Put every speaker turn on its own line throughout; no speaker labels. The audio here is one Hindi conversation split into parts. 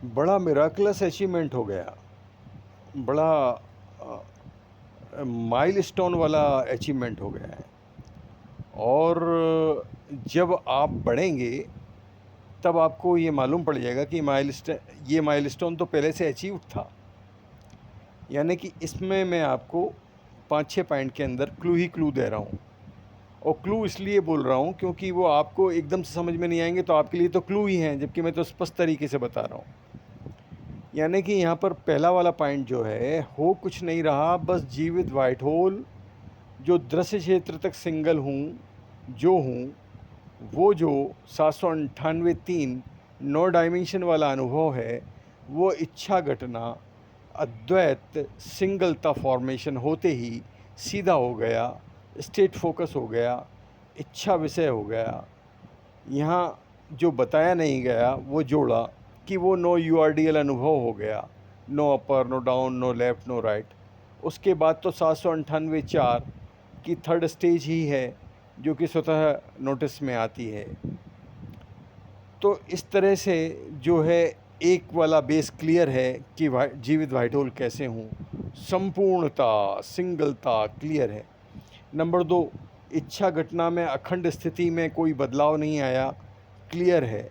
बड़ा मिराकुलस अचीवमेंट हो गया। बड़ा माइलस्टोन वाला अचीवमेंट हो गया है। और जब आप बढ़ेंगे तब आपको ये मालूम पड़ जाएगा कि ये माइलस्टोन तो पहले से अचीव था। यानी कि इसमें मैं आपको 5-6 पॉइंट के अंदर क्लू ही क्लू दे रहा हूँ। और क्लू इसलिए बोल रहा हूँ क्योंकि वो आपको एकदम से समझ में नहीं आएंगे, तो आपके लिए तो क्लू ही हैं, जबकि मैं तो स्पष्ट तरीके से बता रहा हूँ। यानी कि यहाँ पर पहला वाला पॉइंट जो है, हो कुछ नहीं रहा बस जीवित वाइट होल, जो दृश्य क्षेत्र तक सिंगल हूँ जो हूँ, वो जो 798 9 डायमेंशन वाला अनुभव है, वो इच्छा घटना अद्वैत सिंगलता फॉर्मेशन होते ही सीधा हो गया, स्टेट फोकस हो गया, इच्छा विषय हो गया। यहाँ जो बताया नहीं गया वो जोड़ा कि वो नो यूआरडीएल अनुभव हो गया, no upper no down no left no right. उसके बाद तो 798 की थर्ड स्टेज ही है जो कि स्वतः नोटिस में आती है। तो इस तरह से जो है, एक वाला बेस क्लियर है कि जीवित वाइट होल कैसे हूँ, संपूर्णता सिंगलता क्लियर है। नंबर 2, इच्छा घटना में अखंड स्थिति में कोई बदलाव नहीं आया, क्लियर है।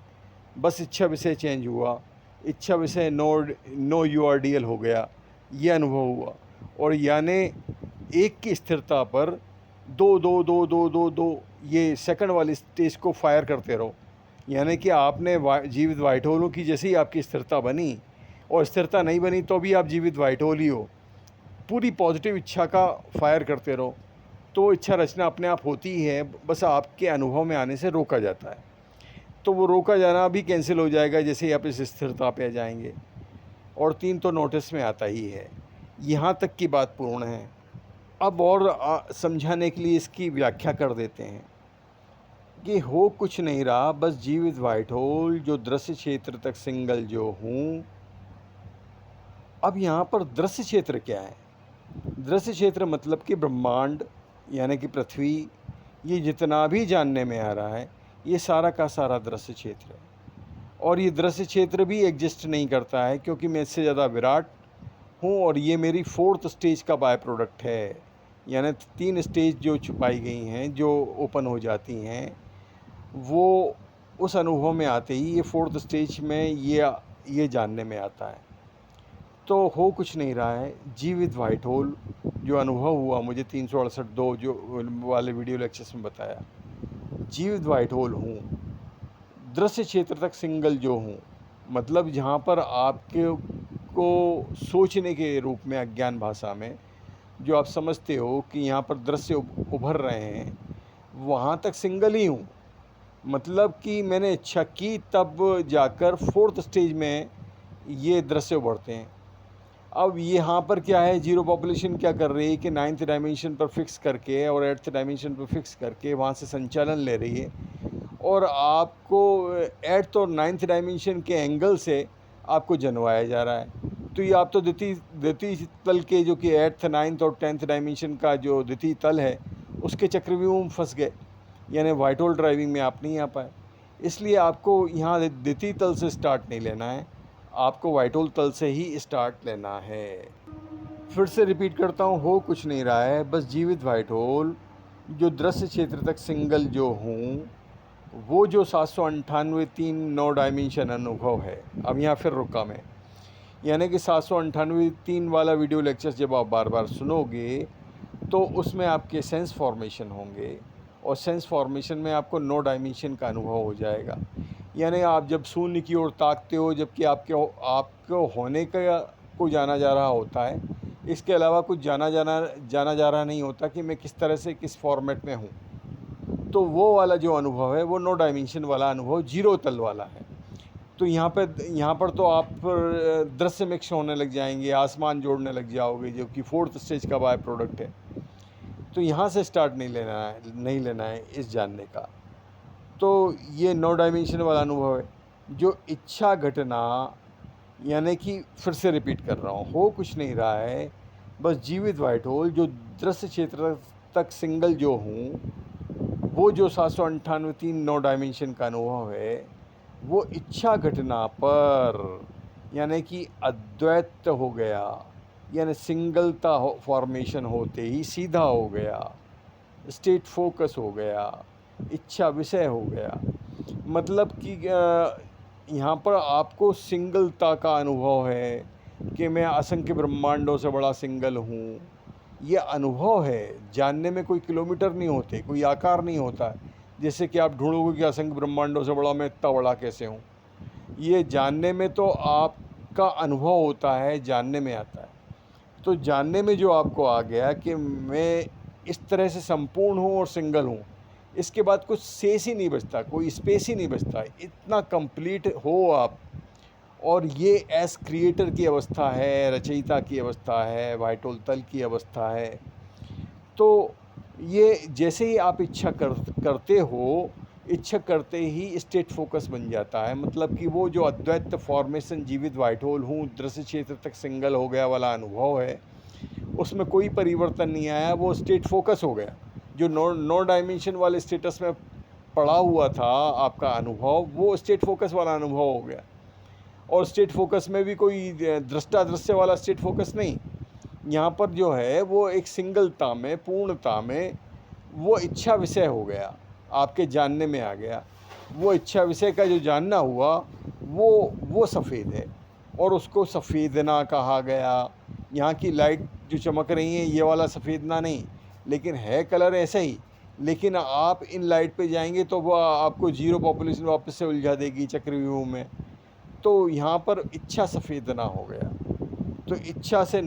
बस इच्छा विषय चेंज हुआ, इच्छा विषय नो यूआरडीएल हो गया, ये अनुभव हुआ। और यानी एक की स्थिरता पर दो दो दो दो दो दो ये सेकंड वाली स्टेज को फायर करते रहो। यानी कि आपने जीवित वाइट होलों की जैसे ही आपकी स्थिरता बनी, और स्थिरता नहीं बनी तो भी आप जीवित वाइट होल ही हो, पूरी पॉजिटिव इच्छा का फायर करते रहो, तो इच्छा रचना अपने आप होती ही है, बस आपके अनुभव में आने से रोका जाता है। तो वो रोका जाना भी कैंसिल हो जाएगा जैसे ही आप इस स्थिरता पे जाएंगे। और 3 तो नोटिस में आता ही है। यहाँ तक की बात पूर्ण है। अब और समझाने के लिए इसकी व्याख्या कर देते हैं कि हो कुछ नहीं रहा बस जीवित वाइट होल, जो दृश्य क्षेत्र तक सिंगल जो हूँ। अब यहाँ पर दृश्य क्षेत्र क्या है? दृश्य क्षेत्र मतलब कि ब्रह्मांड, यानी कि पृथ्वी, ये जितना भी जानने में आ रहा है, ये सारा का सारा दृश्य क्षेत्र है। और ये दृश्य क्षेत्र भी एग्जिस्ट नहीं करता है क्योंकि मैं इससे ज़्यादा विराट हूँ, और ये मेरी 4th स्टेज का बाय प्रोडक्ट है। यानी 3 स्टेज जो छुपाई गई हैं, जो ओपन हो जाती हैं, वो उस अनुभव में आते ही ये 4th स्टेज में ये जानने में आता है। तो हो कुछ नहीं रहा है, जीवित वाइट होल जो अनुभव हुआ मुझे 368 जो वाले वीडियो लेक्चर्स में बताया, जीवित वाइट होल हूँ, दृश्य क्षेत्र तक सिंगल जो हूँ। मतलब जहाँ पर आपके को सोचने के रूप में, अज्ञान भाषा में जो आप समझते हो कि यहाँ पर दृश्य उभर रहे हैं, वहाँ तक सिंगल ही हूँ। मतलब कि मैंने इच्छा की तब जाकर 4th स्टेज में ये दृश्य उभरते हैं। अब यहाँ पर क्या है, जीरो पॉपुलेशन क्या कर रही है कि 9th डायमेंशन पर फिक्स करके और 8th डायमेंशन पर फिक्स करके वहाँ से संचालन ले रही है, और आपको 8th और 9th डायमेंशन के एंगल से आपको जनवाया जा रहा है। तो ये आप तो द्वितीय तल के, जो कि 8th 9th और 10th डायमेंशन का जो द्वितीय तल है, उसके चक्रव्यूह में फंस गए, यानी वाइट होल ड्राइविंग में आप नहीं आ पाए। इसलिए आपको यहाँ द्वितीय तल से स्टार्ट नहीं लेना है, आपको वाइट होल तल से ही स्टार्ट लेना है। फिर से रिपीट करता हूँ, हो कुछ नहीं रहा है बस जीवित वाइट होल, जो दृश्य क्षेत्र तक सिंगल जो हूँ, वो जो 798 3 9 डायमेंशन अनुभव है। अब यहाँ फिर रुका मैं, यानी कि 798 3 वाला वीडियो लेक्चर जब आप बार बार सुनोगे तो उसमें आपके सेंस फॉर्मेशन होंगे, और सेंस फॉर्मेशन में आपको 9 डायमेंशन का अनुभव हो जाएगा। यानी आप जब शून्य की ओर ताकते हो, जबकि आपको होने का को जाना जा रहा होता है, इसके अलावा कुछ जाना जा रहा नहीं होता कि मैं किस तरह से किस फॉर्मेट में हूँ। तो वो वाला जो अनुभव है वो 9 डायमेंशन वाला अनुभव, जीरो तल वाला है। तो यहाँ पर तो आप दृश्य मिक्स होने लग जाएंगे, आसमान जोड़ने लग जाओगे, जो कि 4th स्टेज का बाय प्रोडक्ट है। तो यहाँ से स्टार्ट नहीं लेना है इस जानने का। तो ये 9 डायमेंशन वाला अनुभव है, जो इच्छा घटना, यानी कि फिर से रिपीट कर रहा हूँ, हो कुछ नहीं रहा है बस जीवित वाइट होल, जो दृश्य क्षेत्र तक सिंगल जो हूँ, वो जो 798 3 9 डायमेंशन का अनुभव है, वो इच्छा घटना पर यानी कि अद्वैत हो गया, यानी सिंगलता फॉर्मेशन होते ही सीधा हो गया, स्टेट फोकस हो गया, इच्छा विषय हो गया। मतलब कि यहाँ पर आपको सिंगलता का अनुभव है कि मैं असंख्य ब्रह्मांडों से बड़ा सिंगल हूँ, ये अनुभव है। जानने में कोई किलोमीटर नहीं होते, कोई आकार नहीं होता। जैसे कि आप ढूंढोगे कि असंख्य ब्रह्मांडों से बड़ा मैं इतना बड़ा कैसे हूँ, ये जानने में तो आपका अनुभव होता है, जानने में आता है। तो जानने में जो आपको आ गया कि मैं इस तरह से संपूर्ण हूँ और सिंगल हूँ, इसके बाद कुछ शेष ही नहीं बचता, कोई स्पेस ही नहीं बचता, इतना कंप्लीट हो आप। और ये एस क्रिएटर की अवस्था है, रचयिता की अवस्था है, वाइटोल तल की अवस्था है। तो ये जैसे ही आप इच्छा करते हो, इच्छा करते ही स्टेट फोकस बन जाता है। मतलब कि वो जो अद्वैत फॉर्मेशन जीवित वाइट होल हूँ, दृश्य क्षेत्र तक सिंगल हो गया वाला अनुभव है, उसमें कोई परिवर्तन नहीं आया, वो स्टेट फोकस हो गया। जो नो डायमेंशन वाले स्टेटस में पड़ा हुआ था आपका अनुभव, वो स्टेट फोकस वाला अनुभव हो गया। और स्टेट फोकस में भी कोई दृष्टा दृश्य वाला स्टेट फोकस नहीं, यहाँ पर जो है वो एक सिंगलता में, पूर्णता में वो इच्छा विषय हो गया, आपके जानने में आ गया। वो इच्छा विषय का जो जानना हुआ वो सफ़ेद है, और उसको सफ़ेदना कहा गया। यहाँ की लाइट जो चमक रही है ये वाला सफ़ेदना नहीं, लेकिन है कलर ऐसा ही। लेकिन आप इन लाइट पे जाएंगे तो वो आपको जीरो पॉपुलेशन वापस से उलझा देगी चक्रव्यूह में। तो यहाँ पर इच्छा सफ़ेदना हो गया। तो इच्छा से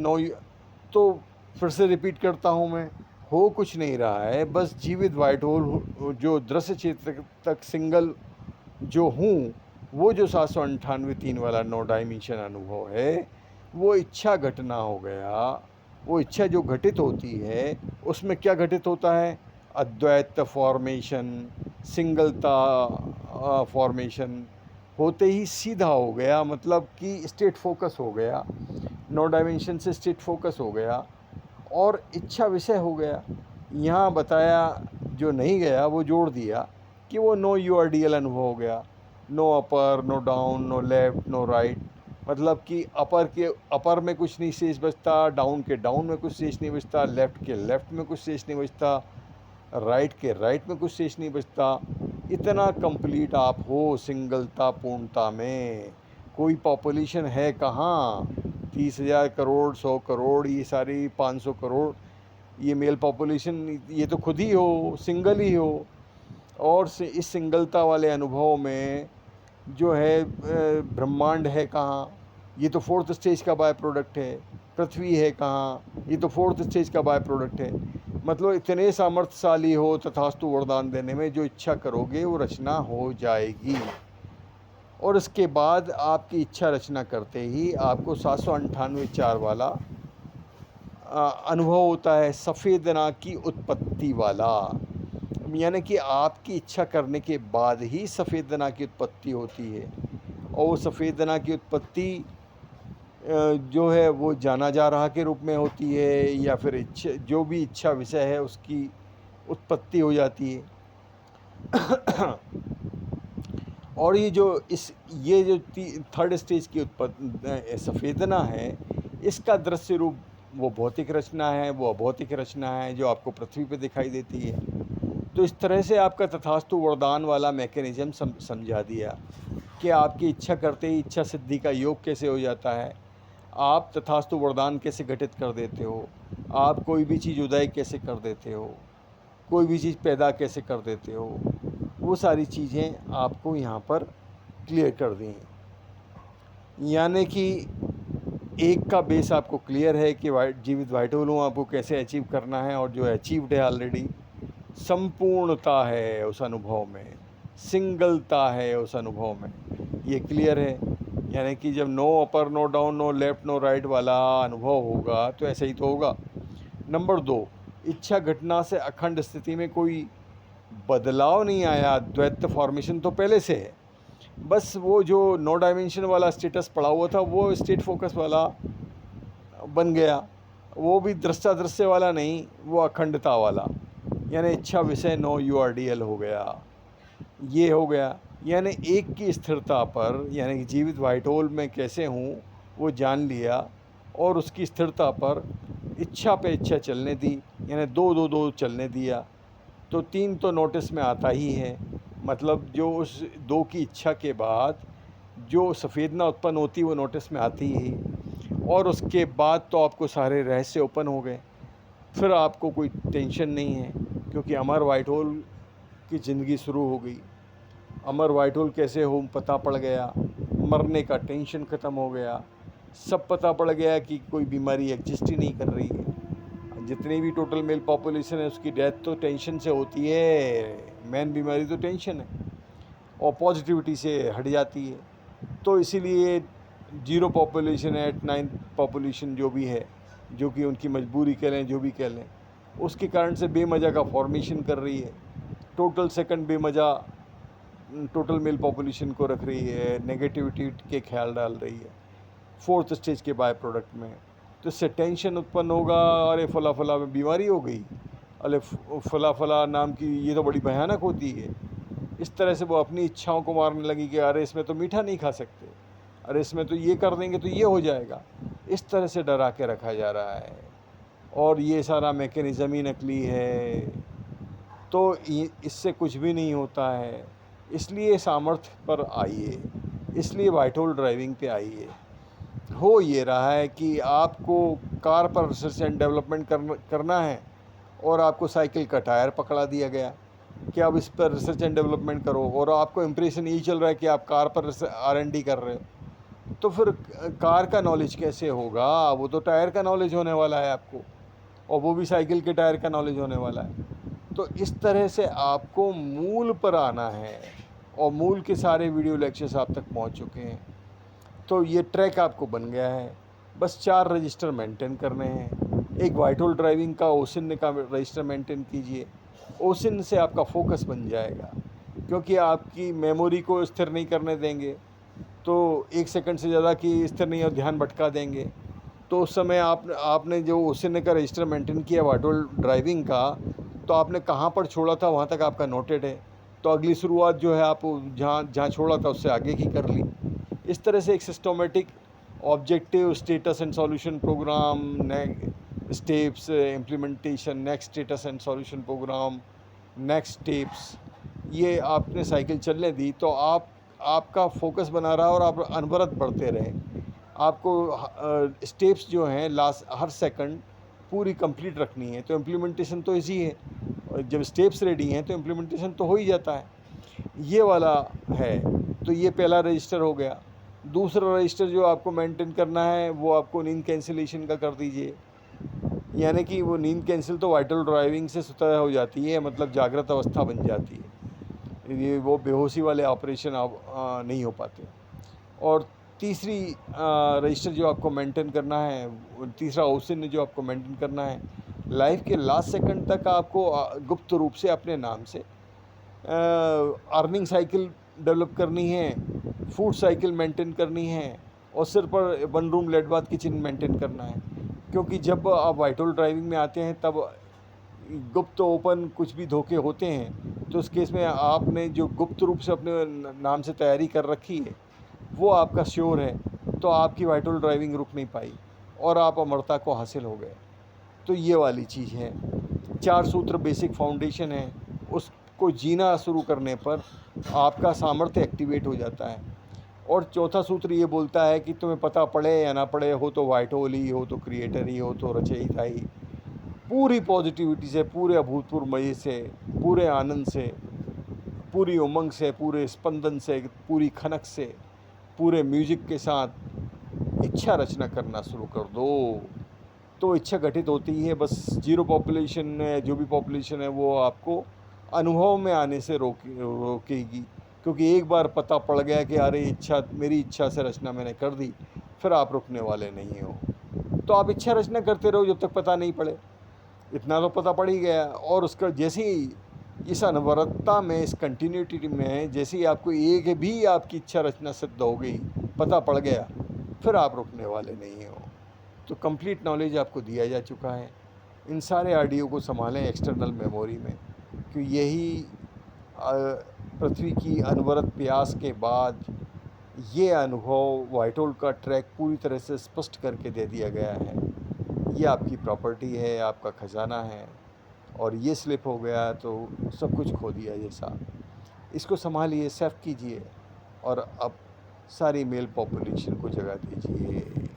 तो फिर से रिपीट करता हूँ मैं, हो कुछ नहीं रहा है, बस जीवित वाइट होल जो दृश्य क्षेत्र तक सिंगल जो हूँ, वो जो 798 वाला नो डायमेंशन अनुभव है, वो इच्छा घटना हो गया। वो इच्छा जो घटित होती है, उसमें क्या घटित होता है? अद्वैत फॉर्मेशन, सिंगलता फॉर्मेशन होते ही सीधा हो गया, मतलब कि स्टेट फोकस हो गया, नो डायमेंशन से स्टेट फोकस हो गया और इच्छा विषय हो गया। यहाँ बताया जो नहीं गया वो जोड़ दिया कि वो नो यूआरडीएल अनुभव हो गया। No upper, no down, no left, no right. मतलब कि अपर में कुछ नहीं शेष बचता, डाउन के डाउन में कुछ शेष नहीं बचता, लेफ्ट के लेफ्ट में कुछ शेष नहीं बचता, राइट के राइट में कुछ शेष नहीं बचता। इतना कंप्लीट आप हो सिंगलता पूर्णता में। कोई पॉपुलेशन है कहाँ? 30,000 करोड़, 100 करोड़, ये सारी 500 करोड़, ये मेल पॉपुलेशन, ये तो खुद ही हो, सिंगल ही हो। और इस सिंगलता वाले अनुभव में जो है ब्रह्मांड है कहाँ? ये तो फोर्थ स्टेज का बाय प्रोडक्ट है। पृथ्वी है कहाँ? ये तो फोर्थ स्टेज का बाय प्रोडक्ट है। मतलब इतने सामर्थ्यशाली हो तथास्तु वरदान देने में, जो इच्छा करोगे वो रचना हो जाएगी। और इसके बाद आपकी इच्छा रचना करते ही आपको 798 वाला अनुभव होता है, सफ़ेदना की उत्पत्ति वाला। यानी कि आपकी इच्छा करने के बाद ही सफ़ेदना की उत्पत्ति होती है। और वो सफ़ेदना की उत्पत्ति जो है वो जाना जा रहा के रूप में होती है, या फिर इच्छा, जो भी इच्छा विषय है उसकी उत्पत्ति हो जाती है। और ये जो थर्ड स्टेज की सफ़ेदना है, इसका दृश्य रूप वो भौतिक रचना है, वो अभौतिक रचना है जो आपको पृथ्वी पे दिखाई देती है। तो इस तरह से आपका तथास्तु वरदान वाला मैकेनिज़्म समझा दिया कि आपकी इच्छा करते ही इच्छा सिद्धि का योग कैसे हो जाता है, आप तथास्तु वरदान कैसे घटित कर देते हो, आप कोई भी चीज़ उदय कैसे कर देते हो, कोई भी चीज़ पैदा कैसे कर देते हो, वो सारी चीज़ें आपको यहाँ पर क्लियर कर दी। यानी कि एक का बेस आपको क्लियर है कि जीवित वाइट होल हूँ आपको कैसे अचीव करना है, और जो अचीव्ड है ऑलरेडी। संपूर्णता है उस अनुभव में, सिंगलता है उस अनुभव में, ये क्लियर है। यानी कि जब no upper, no down, no left, no right वाला अनुभव होगा तो ऐसा ही तो होगा। नंबर 2, इच्छा घटना से अखंड स्थिति में कोई बदलाव नहीं आया, द्वैत फॉर्मेशन तो पहले से है, बस वो जो नो डायमेंशन वाला स्टेटस पड़ा हुआ था वो स्टेट फोकस वाला बन गया, वो भी दृष्टा दृश्य वाला नहीं, वो अखंडता वाला। यानी इच्छा विषय नो यूआरडीएल हो गया, ये हो गया। यानी एक की स्थिरता पर, यानी कि जीवित व्हाइट होल में कैसे हूँ वो जान लिया, और उसकी स्थिरता पर इच्छा पे इच्छा चलने दी, यानी 2-2-2 चलने दिया, तो 3 तो नोटिस में आता ही है। मतलब जो उस 2 की इच्छा के बाद जो सफ़ेदना उत्पन्न होती वो नोटिस में आती ही, और उसके बाद तो आपको सारे रहस्य ओपन हो गए। फिर आपको कोई टेंशन नहीं है, क्योंकि अमर व्हाइट होल की ज़िंदगी शुरू हो गई। अमर व्हाइट होल कैसे हो पता पड़ गया, मरने का टेंशन ख़त्म हो गया, सब पता पड़ गया कि कोई बीमारी एग्जिस्ट ही नहीं कर रही है। जितनी भी टोटल मेल पॉपुलेशन है उसकी डेथ तो टेंशन से होती है, मेन बीमारी तो टेंशन है, और पॉजिटिविटी से हट जाती है। तो इसीलिए ज़ीरो पॉपुलेशन एट 9 पॉपुलेशन जो भी है, जो कि उनकी मजबूरी कह लें, जो भी कह लें, उसके कारण से बेमजा का फॉर्मेशन कर रही है। टोटल सेकंड बेमजा टोटल मेल पॉपुलेशन को रख रही है, नेगेटिविटी के ख्याल डाल रही है फोर्थ स्टेज के बाय प्रोडक्ट में। तो इससे टेंशन उत्पन्न होगा, अरे फला फला में बीमारी हो गई, अरे फला फला नाम की ये तो बड़ी भयानक होती है। इस तरह से वो अपनी इच्छाओं को मारने लगी कि अरे इसमें तो मीठा नहीं खा सकते, अरे इसमें तो ये कर देंगे तो ये हो जाएगा। इस तरह से डरा के रखा जा रहा है, और ये सारा मैकेनिज़्म ही नकली है, तो इससे कुछ भी नहीं होता है। इसलिए सामर्थ्य पर आइए, इसलिए व्हाइट होल ड्राइविंग पे आइए। हो ये रहा है कि आपको कार पर रिसर्च एंड डेवलपमेंट करना है, और आपको साइकिल का टायर पकड़ा दिया गया कि आप इस पर रिसर्च एंड डेवलपमेंट करो, और आपको इम्प्रेशन यही चल रहा है कि आप कार पर R&D कर रहे हो। तो फिर कार का नॉलेज कैसे होगा? वो तो टायर का नॉलेज होने वाला है आपको, और वो भी साइकिल के टायर का नॉलेज होने वाला है। तो इस तरह से आपको मूल पर आना है, और मूल के सारे वीडियो लेक्चर्स आप तक पहुंच चुके हैं। तो ये ट्रैक आपको बन गया है, बस 4 रजिस्टर मेंटेन करने हैं। एक व्हाइट होल ड्राइविंग का ओसिन का रजिस्टर मेंटेन कीजिए, ओसिन से आपका फोकस बन जाएगा, क्योंकि आपकी मेमोरी को स्थिर नहीं करने देंगे, तो 1 सेकंड से ज़्यादा की स्थिर नहीं, और ध्यान भटका देंगे। तो उस समय आपने जो ओसिन का रजिस्टर मेंटेन किया व्हाइट होल ड्राइविंग का, तो आपने कहाँ पर छोड़ा था वहाँ तक आपका नोटेड है, तो अगली शुरुआत जो है आप जहाँ जहाँ छोड़ा था उससे आगे की कर ली। इस तरह से एक systematic objective status and solution programme, steps implementation, next status and solution programme, next steps, ये आपने साइकिल चलने दी, तो आपका फोकस बना रहा और आप अनवरत बढ़ते रहे। आपको स्टेप्स जो हैं लास्ट हर सेकंड पूरी कंप्लीट रखनी है, तो इम्प्लीमेंटेशन तो इजी है, और जब स्टेप्स रेडी हैं तो इम्प्लीमेंटेशन तो हो ही जाता है। ये वाला है, तो ये पहला रजिस्टर हो गया। दूसरा रजिस्टर जो आपको मेंटेन करना है वो आपको नींद कैंसिलेशन का कर दीजिए, यानी कि वो नींद कैंसिल तो व्हाइट होल ड्राइविंग से स्वतः हो जाती है, मतलब जागृत अवस्था बन जाती है, ये वो बेहोशी वाले ऑपरेशन आप नहीं हो पाते। और तीसरी रजिस्टर जो आपको मेंटेन करना है, तीसरा ओसिन जो आपको मेंटेन करना है, लाइफ के लास्ट सेकंड तक आपको गुप्त रूप से अपने नाम से अर्निंग साइकिल डेवलप करनी है, फूड साइकिल मेंटेन करनी है, और सिर पर 1 रूम लेड बाथ किचन मेंटेन करना है। क्योंकि जब आप व्हाइट होल ड्राइविंग में आते हैं तब गुप्त ओपन कुछ भी धोखे होते हैं, तो उस केस में आपने जो गुप्त रूप से अपने नाम से तैयारी कर रखी है वो आपका श्योर है, तो आपकी व्हाइट होल ड्राइविंग रुक नहीं पाई और आप अमरता को हासिल हो गए। तो ये वाली चीज़ है। 4 सूत्र बेसिक फाउंडेशन है, उसको जीना शुरू करने पर आपका सामर्थ्य एक्टिवेट हो जाता है। और चौथा सूत्र ये बोलता है कि तुम्हें पता पड़े या ना पड़े, हो तो व्हाइट होल ही, हो तो क्रिएटर ही, हो तो रचयिता ही, पूरी पॉजिटिविटी से, पूरे अभूतपूर्व मज़े से, पूरे आनंद से, पूरी उमंग से, पूरे स्पंदन से, पूरी खनक से, पूरे म्यूजिक के साथ इच्छा रचना करना शुरू कर दो, तो इच्छा घटित होती है। बस ज़ीरो पॉपुलेशन है, जो भी पॉपुलेशन है वो आपको अनुभव में आने से रोकेगी, क्योंकि एक बार पता पड़ गया कि अरे इच्छा, मेरी इच्छा से रचना मैंने कर दी, फिर आप रुकने वाले नहीं हो। तो आप इच्छा रचना करते रहो जब तक पता नहीं पड़े, इतना तो पता पड़ ही गया। और उसका जैसे ही इस अनवरतता में, इस कंटिन्यूटी में, जैसे ही आपको एक भी आपकी इच्छा रचना सिद्ध हो गई, पता पड़ गया, फिर आप रुकने वाले नहीं हो। तो कंप्लीट नॉलेज आपको दिया जा चुका है। इन सारे ऑडियो को संभालें एक्सटर्नल मेमोरी में, क्योंकि यही पृथ्वी की अनवरत प्यास के बाद ये अनुभव व्हाइट होल का ट्रैक पूरी तरह से स्पष्ट करके दे दिया गया है। ये आपकी प्रॉपर्टी है, आपका खजाना है, और ये स्लिप हो गया तो सब कुछ खो दिया जैसा। इसको संभालिए, सेफ कीजिए और अब सारी मेल पॉपुलेशन को जगा दीजिए।